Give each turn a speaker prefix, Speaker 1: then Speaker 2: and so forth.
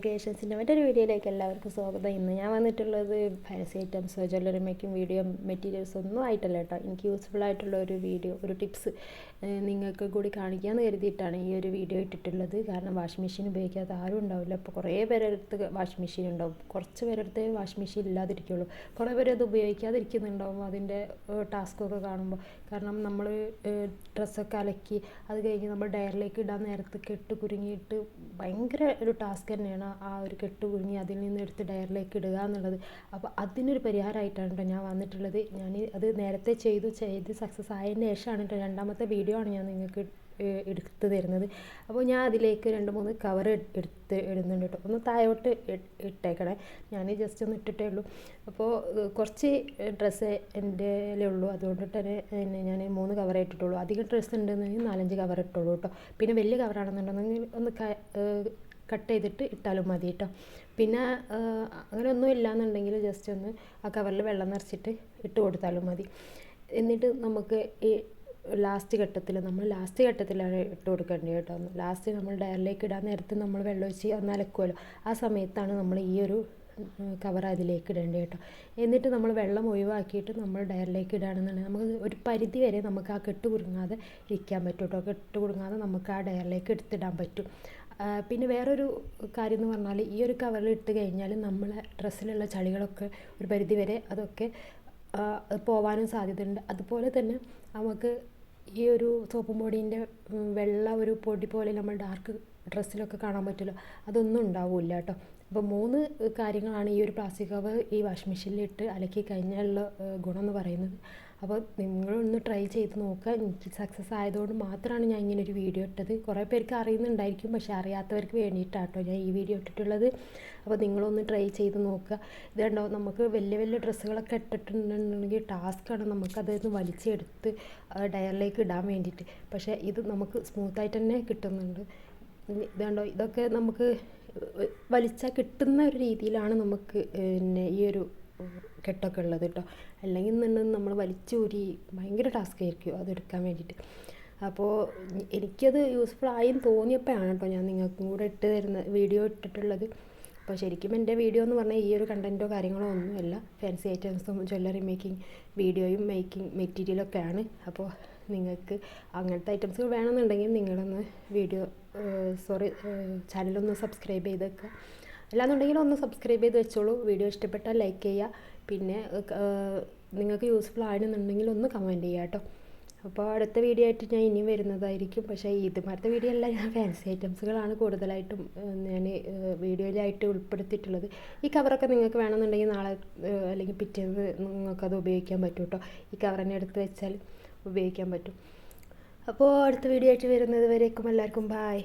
Speaker 1: ക്രിയേഷൻസിൻ്റെ മറ്റൊരു വീഡിയോയിലേക്ക് എല്ലാവർക്കും സ്വാഗതം. ഇന്ന് ഞാൻ വന്നിട്ടുള്ളത് ഫാൻസി ഐറ്റംസോ ജ്വല്ലറി മേക്കിംഗ് വീഡിയോ മെറ്റീരിയൽസ് ഒന്നും ആയിട്ടല്ല കേട്ടോ. എനിക്ക് യൂസ്ഫുൾ ആയിട്ടുള്ള ഒരു വീഡിയോ, ഒരു ടിപ്സ് നിങ്ങൾക്ക് കൂടി കാണിക്കാമെന്ന് കരുതിയിട്ടാണ് ഈ ഒരു വീഡിയോ ഇട്ടിട്ടുള്ളത്. കാരണം വാഷിംഗ് മെഷീൻ ഉപയോഗിക്കാത്ത ആരും ഉണ്ടാവില്ല. അപ്പോൾ കുറേ പേരെടുത്ത് വാഷിംഗ് മെഷീൻ ഉണ്ടാവും, കുറച്ച് പേരെടുത്ത് വാഷിംഗ് മെഷീൻ ഇല്ലാതിരിക്കുള്ളൂ, കുറേ പേര് അത് ഉപയോഗിക്കാതിരിക്കുന്നുണ്ടാവും അതിൻ്റെ ടാസ്കൊക്കെ കാണുമ്പോൾ. കാരണം നമ്മൾ ഡ്രസ്സൊക്കെ അലക്കി അത് കഴിഞ്ഞ് നമ്മൾ ഡയറിലേക്ക് ഇടാൻ നേരത്ത് കെട്ട് കുരുങ്ങിയിട്ട് ഭയങ്കര ഒരു ടാസ്ക് തന്നെയാണ് ആ ഒരു കെട്ട് കുരുങ്ങി അതിൽ നിന്ന് എടുത്ത് ഡയറിലേക്ക് ഇടുക എന്നുള്ളത്. അപ്പോൾ അതിനൊരു പരിഹാരമായിട്ടാണ് കേട്ടോ ഞാൻ വന്നിട്ടുള്ളത്. ഞാൻ അത് നേരത്തെ ചെയ്ത് സക്സസ് ആയതിന് ശേഷമാണ് കേട്ടോ, രണ്ടാമത്തെ വീഡിയോ ആണ് ഞാൻ നിങ്ങൾക്ക് എടുത്ത് തരുന്നത്. അപ്പോൾ ഞാൻ അതിലേക്ക് 2-3 കവർ എടുത്ത് ഇടുന്നുണ്ട് കേട്ടോ. ഒന്ന് താഴോട്ട് ഇട്ടേക്കണേ, ഞാൻ ജസ്റ്റ് ഒന്ന് ഇട്ടിട്ടേ ഉള്ളൂ. അപ്പോൾ കുറച്ച് ഡ്രസ്സ് എൻ്റെ ഉള്ളൂ, അതുകൊണ്ട് തന്നെ ഞാൻ 3 കവറേ ഇട്ടിട്ടുള്ളൂ. അധികം ഡ്രസ്സ് ഉണ്ടെന്നുണ്ടെങ്കിൽ 4-5 കവർ ഇട്ടുള്ളൂ കേട്ടോ. പിന്നെ വലിയ കവറാണെന്നുണ്ടെങ്കിൽ ഒന്ന് കട്ട് ചെയ്തിട്ട് ഇട്ടാലും മതി കേട്ടോ. പിന്നെ അങ്ങനെ ഒന്നും ഇല്ലയെന്നുണ്ടെങ്കിൽ ജസ്റ്റ് ഒന്ന് ആ കവറിൽ വെള്ളം നിറച്ചിട്ട് ഇട്ട് കൊടുത്താലും മതി. എന്നിട്ട് നമുക്ക് ഈ ലാസ്റ്റ് ഘട്ടത്തിലാണ് ഇട്ട് കൊടുക്കേണ്ടത് കേട്ടോ. ലാസ്റ്റ് നമ്മൾ ഡയറിലേക്ക് ഇടാൻ നേരത്ത് നമ്മൾ വെള്ളം ഒഴിച്ച് ഒന്ന് അലക്കുമല്ലോ, ആ സമയത്താണ് നമ്മൾ ഈ ഒരു കവർ അതിലേക്ക് ഇടേണ്ടത് കേട്ടോ. എന്നിട്ട് നമ്മൾ വെള്ളം ഒഴിവാക്കിയിട്ട് നമ്മൾ ഡയറിലേക്ക് ഇടുകയാണെന്നുണ്ടെങ്കിൽ നമുക്ക് ഒരു പരിധി വരെ നമുക്ക് ആ കെട്ട് കുടുങ്ങാതെ ഇരിക്കാൻ പറ്റും കേട്ടോ. കെട്ട് കുടുങ്ങാതെ നമുക്ക് ആ ഡയറിലേക്ക് എടുത്തിടാൻ പറ്റും. പിന്നെ വേറൊരു കാര്യം എന്ന് പറഞ്ഞാൽ, ഈ ഒരു കവറിൽ ഇട്ട് കഴിഞ്ഞാൽ നമ്മളെ ഡ്രസ്സിലുള്ള ചളികളൊക്കെ ഒരു പരിധി വരെ അതൊക്കെ പോവാനും സാധ്യതയുണ്ട്. അതുപോലെ തന്നെ നമുക്ക് ഈ ഒരു സോപ്പും പൊടീൻ്റെ വെള്ള ഒരു പൊടി പോലെ നമ്മൾ ഡാർക്ക് ഡ്രസ്സിലൊക്കെ കാണാൻ പറ്റുമല്ലോ, അതൊന്നും ഉണ്ടാവില്ല കേട്ടോ. അപ്പോൾ 3 കാര്യങ്ങളാണ് ഈ ഒരു പ്ലാസ്റ്റിക് കവർ ഈ വാഷിംഗ് മെഷീനിലിട്ട് അലക്കി കഴിഞ്ഞാലുള്ള ഗുണം എന്ന് പറയുന്നത്. അപ്പോൾ നിങ്ങളൊന്ന് ട്രൈ ചെയ്ത് നോക്കുക. എനിക്ക് സക്സസ് ആയതുകൊണ്ട് മാത്രമാണ് ഞാൻ ഇങ്ങനെ ഒരു വീഡിയോ ഇട്ടത്. കുറേ പേർക്ക് അറിയുന്നുണ്ടായിരിക്കും, പക്ഷേ അറിയാത്തവർക്ക് വേണ്ടിയിട്ടാട്ടോ ഞാൻ ഈ വീഡിയോ ഇട്ടിട്ടുള്ളത്. അപ്പോൾ നിങ്ങളൊന്ന് ട്രൈ ചെയ്ത് നോക്കുക. ഇത് കണ്ടോ, നമുക്ക് വലിയ വലിയ ഡ്രസ്സുകളൊക്കെ ഇട്ടിട്ടുണ്ടെന്നുണ്ടെങ്കിൽ ടാസ്ക്കാണ് നമുക്കതൊന്ന് വലിച്ചെടുത്ത് ഡയറിലേക്ക് ഇടാൻ വേണ്ടിയിട്ട്. പക്ഷേ ഇത് നമുക്ക് സ്മൂത്തായിട്ട് തന്നെ കിട്ടുന്നുണ്ട്. ഇത് കണ്ടോ, ഇതൊക്കെ നമുക്ക് വലിച്ചാൽ കിട്ടുന്ന ഒരു രീതിയിലാണ് നമുക്ക് പിന്നെ ഈ ഒരു കെട്ടൊക്കെ ഉള്ളത് കേട്ടോ. അല്ലെങ്കിൽ എന്നുണ്ടെങ്കിൽ നമ്മൾ വലിച്ചൂരി ഭയങ്കര ടാസ്ക് ആയിരിക്കും അതെടുക്കാൻ വേണ്ടിയിട്ട്. അപ്പോൾ എനിക്കത് യൂസ്ഫുൾ ആയെന്ന് തോന്നിയപ്പോഴാണ് കേട്ടോ ഞാൻ നിങ്ങൾക്കും കൂടെ വീഡിയോ ഇട്ടിട്ടുള്ളത്. അപ്പോൾ ശരിക്കും എൻ്റെ വീഡിയോ എന്ന് പറഞ്ഞാൽ ഈ ഒരു കണ്ടൻറ്റോ കാര്യങ്ങളോ ഒന്നുമല്ല, ഫാൻസി ഐറ്റംസും ജ്വല്ലറി മേക്കിംഗ് വീഡിയോയും മേക്കിംഗ് മെറ്റീരിയലൊക്കെയാണ്. അപ്പോൾ നിങ്ങൾക്ക് അങ്ങനത്തെ ഐറ്റംസ് വേണമെന്നുണ്ടെങ്കിൽ നിങ്ങളൊന്ന് ചാനലൊന്ന് സബ്സ്ക്രൈബ് ചെയ്ത് വെക്കുക. അല്ലാന്നുണ്ടെങ്കിൽ ഒന്ന് സബ്സ്ക്രൈബ് ചെയ്ത് വെച്ചോളൂ. വീഡിയോ ഇഷ്ടപ്പെട്ടാൽ ലൈക്ക് ചെയ്യുക. പിന്നെ നിങ്ങൾക്ക് യൂസ്ഫുൾ ആണെന്നുണ്ടെങ്കിൽ ഒന്ന് കമൻറ്റ് ചെയ്യുക കേട്ടോ. അപ്പോൾ അടുത്ത വീഡിയോ ആയിട്ട് ഞാൻ ഇനിയും വരുന്നതായിരിക്കും. പക്ഷേ ഇതുമാരത്തെ വീഡിയോ അല്ല, ഞാൻ ഫാൻസി ഐറ്റംസുകളാണ് കൂടുതലായിട്ടും ഞാൻ വീഡിയോയിലായിട്ട് ഉൾപ്പെടുത്തിയിട്ടുള്ളത്. ഈ കവറൊക്കെ നിങ്ങൾക്ക് വേണമെന്നുണ്ടെങ്കിൽ നാളെ അല്ലെങ്കിൽ പിറ്റേന്ന് നിങ്ങൾക്കത് ഉപയോഗിക്കാൻ പറ്റും കേട്ടോ. ഈ കവർ തന്നെ എടുത്ത് വെച്ചാൽ ഉപയോഗിക്കാൻ പറ്റും. അപ്പോൾ അടുത്ത വീഡിയോ ആയിട്ട് വരുന്നത് വരേക്കും എല്ലാവർക്കും ബായ്.